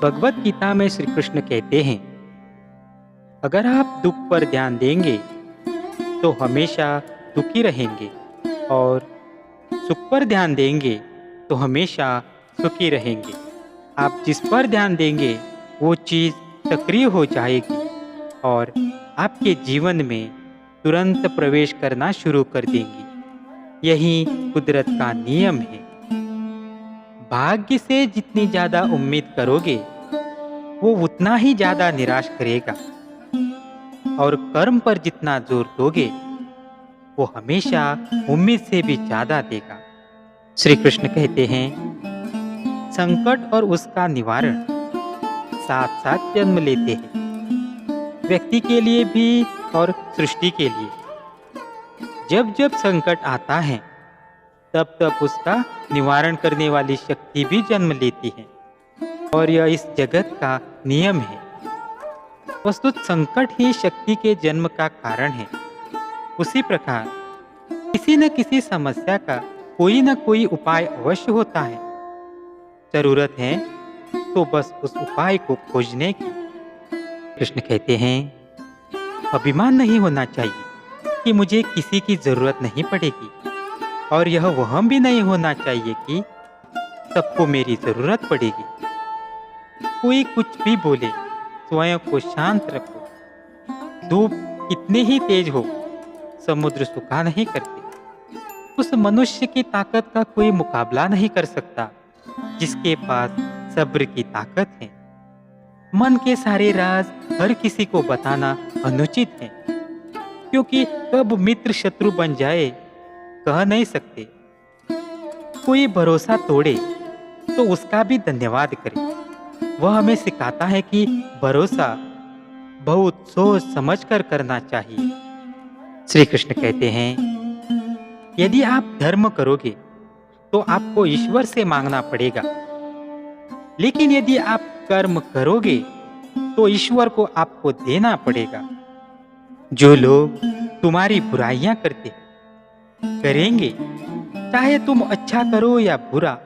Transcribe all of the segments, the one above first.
भगवत गीता में श्री कृष्ण कहते हैं, अगर आप दुख पर ध्यान देंगे तो हमेशा दुखी रहेंगे और सुख पर ध्यान देंगे तो हमेशा सुखी रहेंगे। आप जिस पर ध्यान देंगे वो चीज़ सक्रिय हो जाएगी और आपके जीवन में तुरंत प्रवेश करना शुरू कर देंगी। यही कुदरत का नियम है। भाग्य से जितनी ज़्यादा उम्मीद करोगे वो उतना ही ज़्यादा निराश करेगा और कर्म पर जितना जोर दोगे वो हमेशा उम्मीद से भी ज़्यादा देगा। श्री कृष्ण कहते हैं, संकट और उसका निवारण साथ साथ जन्म लेते हैं, व्यक्ति के लिए भी और सृष्टि के लिए। जब जब संकट आता है तब तब उसका निवारण करने वाली शक्ति भी जन्म लेती है और यह इस जगत का नियम है। वस्तुत संकट ही शक्ति के जन्म का कारण है। उसी प्रकार किसी न किसी समस्या का कोई न कोई उपाय अवश्य होता है। जरूरत है तो बस उस उपाय को खोजने की। कृष्ण कहते हैं, अभिमान नहीं होना चाहिए कि मुझे किसी की जरूरत नहीं पड़ेगी और यह वहम भी नहीं होना चाहिए कि सबको मेरी जरूरत पड़ेगी। कोई कुछ भी बोले, स्वयं को शांत रखो। धूप कितनी ही तेज हो, समुद्र सुखा नहीं करते। उस मनुष्य की ताकत का कोई मुकाबला नहीं कर सकता जिसके पास सब्र की ताकत है। मन के सारे राज हर किसी को बताना अनुचित है, क्योंकि कब मित्र शत्रु बन जाए कह नहीं सकते। कोई भरोसा तोड़े तो उसका भी धन्यवाद करे। वह हमें सिखाता है कि भरोसा बहुत सोच समझ कर करना चाहिए। श्री कृष्ण कहते हैं, यदि आप धर्म करोगे तो आपको ईश्वर से मांगना पड़ेगा, लेकिन यदि आप कर्म करोगे तो ईश्वर को आपको देना पड़ेगा। जो लोग तुम्हारी बुराइयां करते करेंगे, चाहे तुम अच्छा करो या बुरा,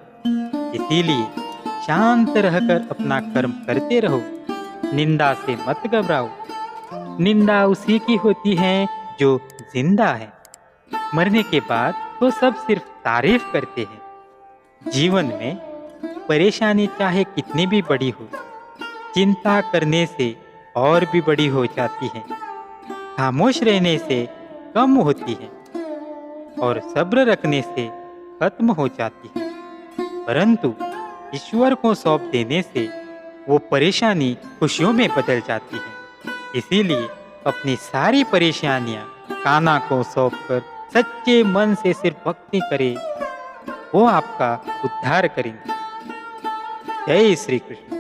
इसीलिए शांत रहकर अपना कर्म करते रहो। निंदा से मत घबराओ। निंदा उसी की होती है जो जिंदा है। मरने के बाद तो सब सिर्फ तारीफ करते हैं। जीवन में परेशानी चाहे कितनी भी बड़ी हो, चिंता करने से और भी बड़ी हो जाती है। खामोश रहने से कम होती है और सब्र रखने से खत्म हो जाती है। परंतु ईश्वर को सौंप देने से वो परेशानी खुशियों में बदल जाती है। इसीलिए अपनी सारी परेशानियां कान्हा को सौंपकर सच्चे मन से सिर्फ भक्ति करें, वो आपका उद्धार करेंगे। जय श्री कृष्ण।